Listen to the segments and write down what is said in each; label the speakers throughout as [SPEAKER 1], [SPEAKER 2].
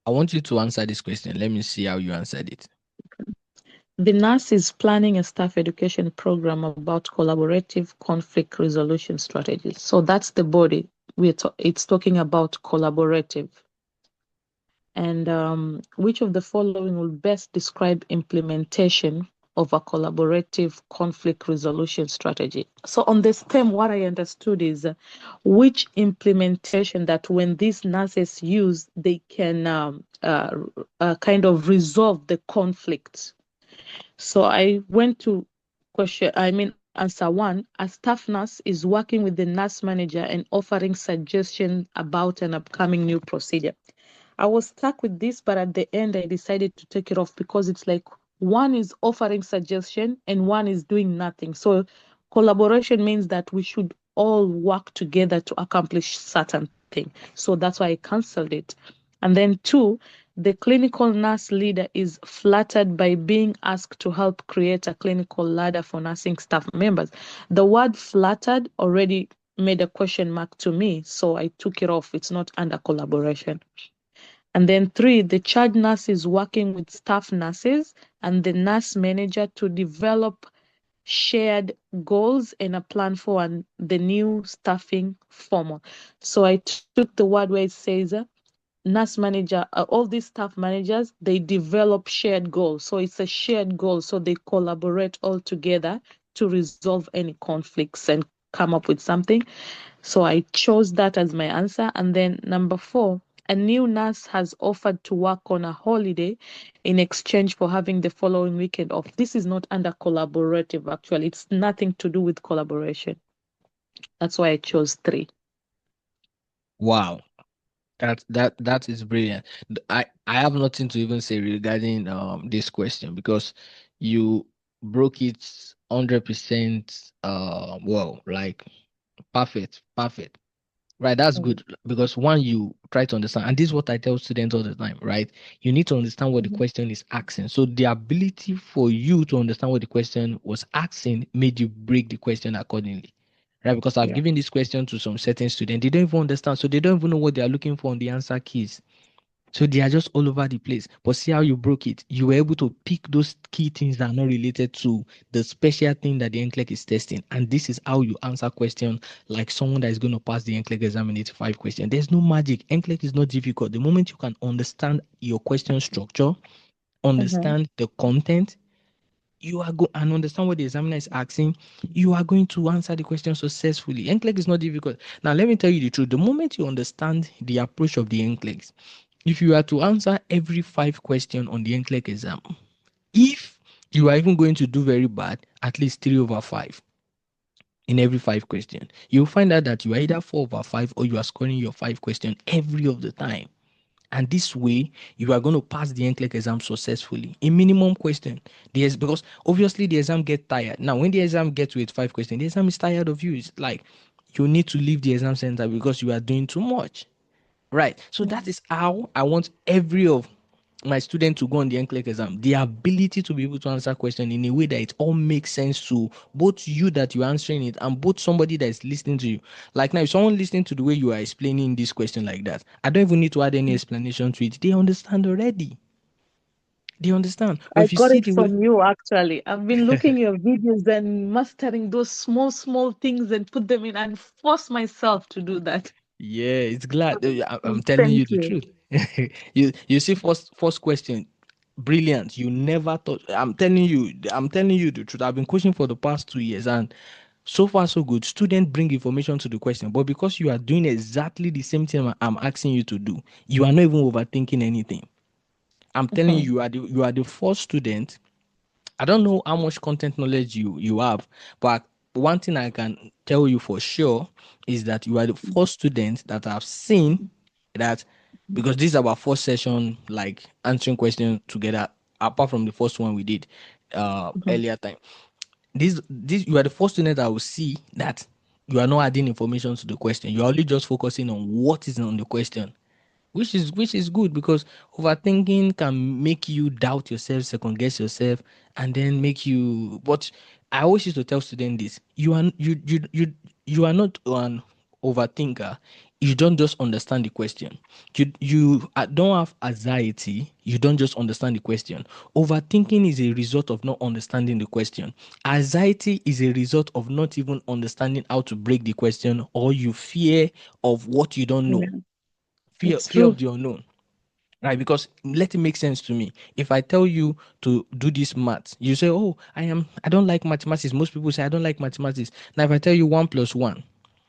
[SPEAKER 1] I want you to answer this question. Let me see how you answered it.
[SPEAKER 2] The nurse is planning a staff education program about collaborative conflict resolution strategies. So that's the body. It's talking about collaborative. And which of the following will best describe implementation of a collaborative conflict resolution strategy? So on this theme, what I understood is which implementation that when these nurses use, they can kind of resolve the conflict. So I went to answer one. A staff nurse is working with the nurse manager and offering suggestions about an upcoming new procedure. I was stuck with this, but at the end, I decided to take it off because it's like one is offering suggestion and one is doing nothing. So collaboration means that we should all work together to accomplish certain thing. So that's why I canceled it. And then two, the clinical nurse leader is flattered by being asked to help create a clinical ladder for nursing staff members. The word flattered already made a question mark to me, so I took it off. It's not under collaboration. And then three, the charge nurse is working with staff nurses and the nurse manager to develop shared goals and a plan for the new staffing formal. So I took the word where it says nurse manager, all these staff managers, they develop shared goals. So it's a shared goal. So they collaborate all together to resolve any conflicts and come up with something. So I chose that as my answer. And then number four, a new nurse has offered to work on a holiday in exchange for having the following weekend off. This is not under collaborative, actually. It's nothing to do with collaboration. That's why I chose three.
[SPEAKER 1] Wow. That is brilliant. I have nothing to even say regarding this question because you broke it 100% well, like perfect. Right, that's
[SPEAKER 2] Mm-hmm.
[SPEAKER 1] good because one, you try to understand, and this is what I tell students all the time, right? You need to understand what the question is asking. So the ability for you to understand what the question was asking made you break the question accordingly. Right, because I've
[SPEAKER 2] Yeah.
[SPEAKER 1] given this question to some certain students, they don't even understand, so they don't even know what they are looking for on the answer keys. So they are just all over the place. But see how you broke it. You were able to pick those key things that are not related to the special thing that the NCLEX is testing. And this is how you answer questions like someone that is going to pass the NCLEX exam in 85 questions. There's no magic. NCLEX is not difficult. The moment you can understand your question structure,
[SPEAKER 2] Mm-hmm.
[SPEAKER 1] understand the content, you are go and understand what the examiner is asking, you are going to answer the question successfully. NCLEX is not difficult. Now, let me tell you the truth. The moment you understand the approach of the NCLEX, if you are to answer every 5 questions on the NCLEX exam, if you are even going to do very bad, at least 3/5 in every 5 questions, you'll find out that you are either 4/5 or you are scoring your 5 questions every of the time. And this way, you are going to pass the NCLEX exam successfully. A minimum question. Because obviously the exam gets tired. Now, when the exam gets to 5 questions, the exam is tired of you. It's like you need to leave the exam center because you are doing too much. Right. So that is how I want every of my students to go on the NCLEX exam. The ability to be able to answer questions in a way that it all makes sense to both you that you're answering it and both somebody that is listening to you. Like now, if someone listening to the way you are explaining this question like that, I don't even need to add any explanation to it. They understand already. They understand. But
[SPEAKER 2] I
[SPEAKER 1] if you
[SPEAKER 2] got
[SPEAKER 1] see
[SPEAKER 2] it
[SPEAKER 1] the way
[SPEAKER 2] from you, actually. I've been looking your videos and mastering those small, small things and put them in and force myself to do that.
[SPEAKER 1] yeah, it's glad. I'm telling
[SPEAKER 2] Thank
[SPEAKER 1] you the
[SPEAKER 2] you.
[SPEAKER 1] truth. You see, first question, brilliant. You never thought. I'm telling you the truth. I've been coaching for the past 2 years, and so far so good. Students bring information to the question, but because you are doing exactly the same thing I'm asking you to do, you are not even overthinking anything. I'm telling you,
[SPEAKER 2] Mhm.
[SPEAKER 1] you are the first student. I don't know how much content knowledge you have, but one thing I can tell you for sure is that you are the first student that I've seen that, because this is our first session, like answering questions together, apart from the first one we did
[SPEAKER 2] Mhm.
[SPEAKER 1] earlier time. This you are the first student I will see that you are not adding information to the question. You are only just focusing on what is on the question, which is good because overthinking can make you doubt yourself, second guess yourself, and then make you. But I always used to tell students this: you are not an overthinker you don't just understand the question. You don't have anxiety. You don't just understand the question. Overthinking is a result of not understanding the question. Anxiety is a result of not even understanding how to break the question, or you fear of what you don't know.
[SPEAKER 2] Yeah,
[SPEAKER 1] Fear,
[SPEAKER 2] it's
[SPEAKER 1] fear of
[SPEAKER 2] true.
[SPEAKER 1] the unknown. Right, because let it make sense to me. If I tell you to do this math, you say, "Oh, I don't like mathematics." Most people say, "I don't like mathematics." Now, if I tell you 1 plus 1,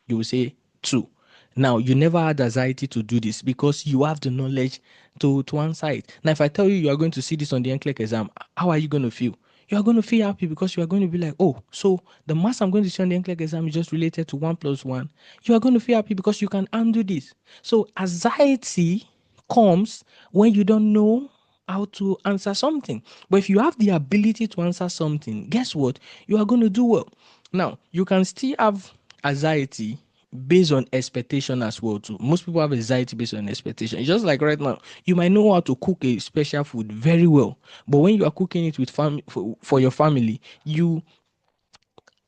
[SPEAKER 1] you will say 2. Now, you never had anxiety to do this because you have the knowledge to answer it. Now, if I tell you are going to see this on the NCLEX exam, how are you going to feel? You are going to feel happy because you are going to be like, "Oh, so the maths I'm going to see on the NCLEX exam is just related to 1 plus 1." You are going to feel happy because you can undo this. So anxiety comes when you don't know how to answer something. But if you have the ability to answer something, guess what? You are going to do well. Now, you can still have anxiety based on expectation as well too. Most people have anxiety based on expectation. It's just like right now, you might know how to cook a special food very well, but when you are cooking it with for your family, you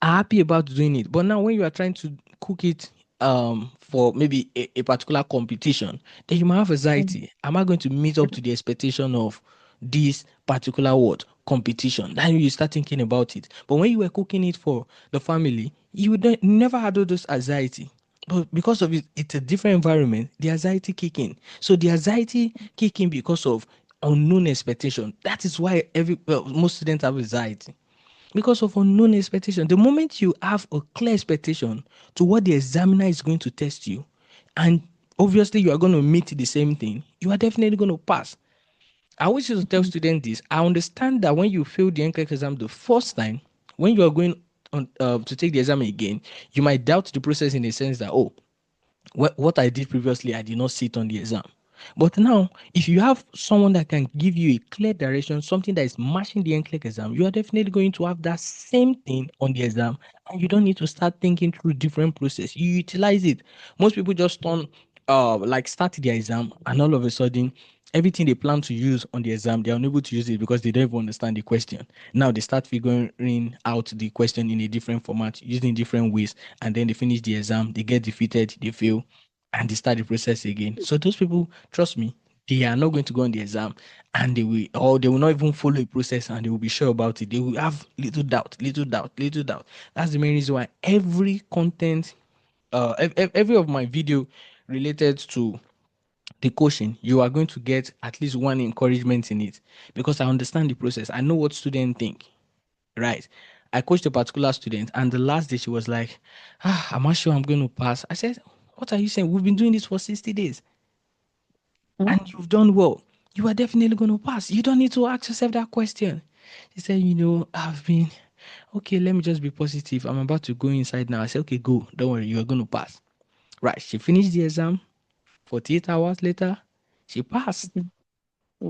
[SPEAKER 1] are happy about doing it. But now when you are trying to cook it for maybe a particular competition, then you might have
[SPEAKER 2] Mm.
[SPEAKER 1] anxiety. Am I going to meet up to the expectation of this particular what competition? Then you start thinking about it. But when you were cooking it for the family, you never had all those anxiety. But because of it, it's a different environment, the anxiety kick in. So the anxiety kick in because of unknown expectation. That is why most students have anxiety because of unknown expectation. The moment you have a clear expectation to what the examiner is going to test you, and obviously you are going to meet the same thing, you are definitely going to pass. I always used to tell
[SPEAKER 2] Mhm.
[SPEAKER 1] students this. I understand that when you fail the NCLEX exam the first time, when you are going on to take the exam again, you might doubt the process in the sense that, oh, what I did previously, I did not sit on the exam. But now, if you have someone that can give you a clear direction, something that is matching the NCLEX exam, you are definitely going to have that same thing on the exam, and you don't need to start thinking through different process. You utilize it. Most people just like start the exam, and all of a sudden, everything they plan to use on the exam, they are unable to use it because they don't even understand the question. Now they start figuring out the question in a different format, using different ways, and then they finish the exam, they get defeated, they fail, and they start the process again. So those people, trust me, they are not going to go on the exam, and they will not even follow a process, and they will be sure about it. They will have little doubt, little doubt, little doubt. That's the main reason why every content, every of my video related to the coaching, you are going to get at least one encouragement in it, because I understand the process. I know what students think, right? I coached a particular student, and the last day she was like, I'm not sure I'm going to pass. I said, what are you saying? We've been doing this for 60 days
[SPEAKER 2] Mm.
[SPEAKER 1] and you've done well. You are definitely going to pass. You don't need to ask yourself that question. She said, I've been, okay, let me just be positive. I'm about to go inside now. I said, okay, go. Don't worry, you are going to pass. Right. She finished the exam. 48 hours later, she passed.
[SPEAKER 2] Mhm.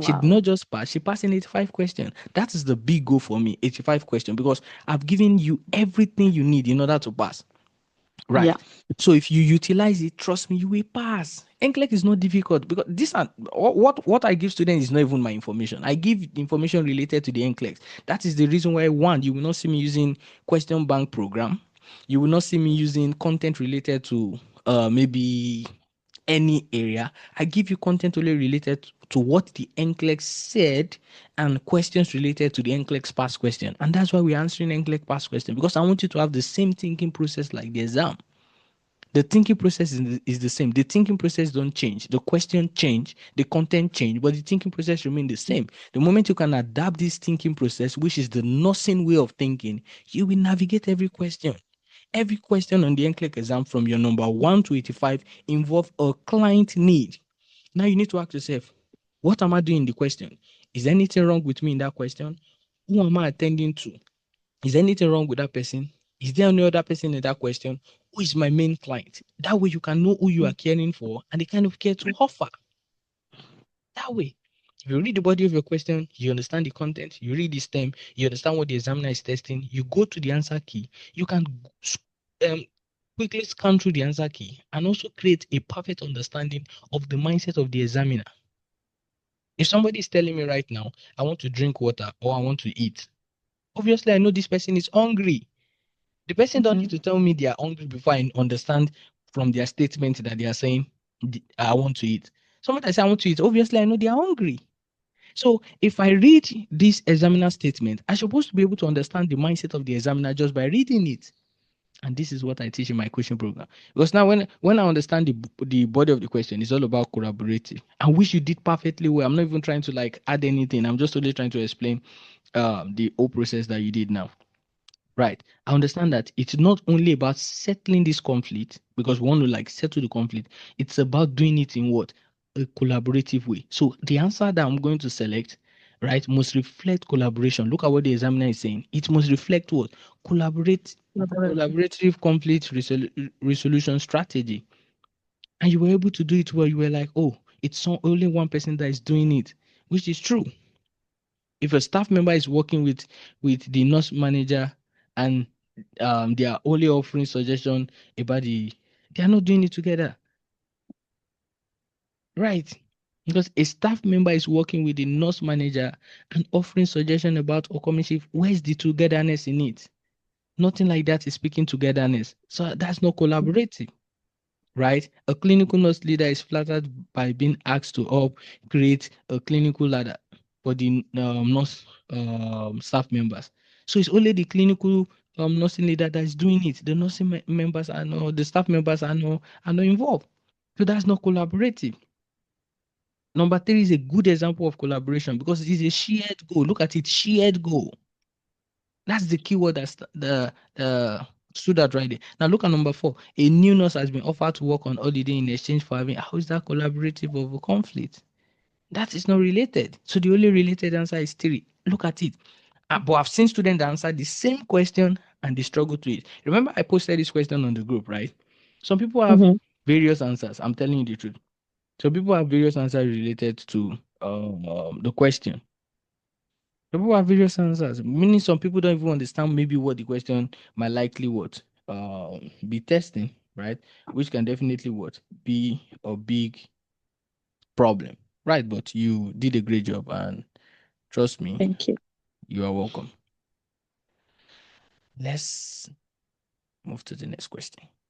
[SPEAKER 1] She did
[SPEAKER 2] Wow.
[SPEAKER 1] not just pass, she passed in 85 questions. That is the big goal for me, 85 questions, because I've given you everything you need in order to pass.
[SPEAKER 2] Yeah.
[SPEAKER 1] Right. So if you utilize it, trust me, you will pass. NCLEX is not difficult because this are what I give students is not even my information. I give information related to the NCLEX. That is the reason why, one, you will not see me using question bank program. You will not see me using content related to maybe any area. I give you content only related to what the NCLEX said and questions related to the NCLEX past question. And that's why we're answering NCLEX past question, because I want you to have the same thinking process like the exam. The thinking process is the same. The thinking process don't change. The question change, the content change, but the thinking process remain the same. The moment you can adapt this thinking process, which is the nursing way of thinking, you will navigate every question. Every question on the NCLEX exam from your number 1 to 85 involve a client need. Now you need to ask yourself, what am I doing in the question? Is there anything wrong with me in that question? Who am I attending to? Is there anything wrong with that person? Is there any other person in that question? Who is my main client? That way you can know who you are caring for and the kind of care to offer. That way, if you read the body of your question, you understand the content, you read the stem, you understand what the examiner is testing, you go to the answer key, you can um, quickly scan through the answer key and also create a perfect understanding of the mindset of the examiner. If somebody is telling me right now, I want to drink water or I want to eat, obviously I know this person is hungry. The person don't
[SPEAKER 2] Mhm.
[SPEAKER 1] need to tell me they are hungry before I understand from their statement that they are saying, I want to eat. Somebody say, I want to eat. Obviously, I know they are hungry. So if I read this examiner statement, I'm supposed to be able to understand the mindset of the examiner just by reading it. And this is what I teach in my coaching program. Because now when I understand the body of the question, it's all about collaborative. And which you did perfectly well. I'm not even trying to like add anything. I'm just only trying to explain the whole process that you did now. Right. I understand that it's not only about settling this conflict because we want to like settle the conflict. It's about doing it in what? A collaborative way. So the answer that I'm going to select, right, must reflect collaboration. Look at what the examiner is saying. It must reflect what?
[SPEAKER 2] Collaborative.
[SPEAKER 1] Collaborative conflict resolution strategy. And you were able to do it well. You were like, oh, it's only one person that is doing it, which is true. If a staff member is working with the nurse manager and they are only offering suggestion about they are not doing it together, right? Because a staff member is working with the nurse manager and offering suggestion about upcoming shift. Where's the togetherness in it? Nothing like that is speaking togetherness. So that's not collaborative, right? A clinical nurse leader is flattered by being asked to help create a clinical ladder for the nurse staff members. So it's only the clinical nursing leader that is doing it. The nursing members are no, the staff members are not involved. So that's not collaborative. Number three is a good example of collaboration because it is a shared goal. Look at it, shared goal. That's the keyword that's the stood out right there. Now look at number four. A new nurse has been offered to work on holiday in exchange for having. How is that collaborative of a conflict? That is not related. So the only related answer is three. Look at it. But I've seen students answer the same question and they struggle to it. Remember, I posted this question on the group, right? Some people have
[SPEAKER 2] Mm-hmm.
[SPEAKER 1] various answers. I'm telling you the truth. So people have various answers related to the question. People have various answers, meaning some people don't even understand maybe what the question might likely what be testing, right? Which can definitely what be a big problem, right? But you did a great job, and trust me,
[SPEAKER 2] Thank you.
[SPEAKER 1] you are welcome. Let's move to the next question.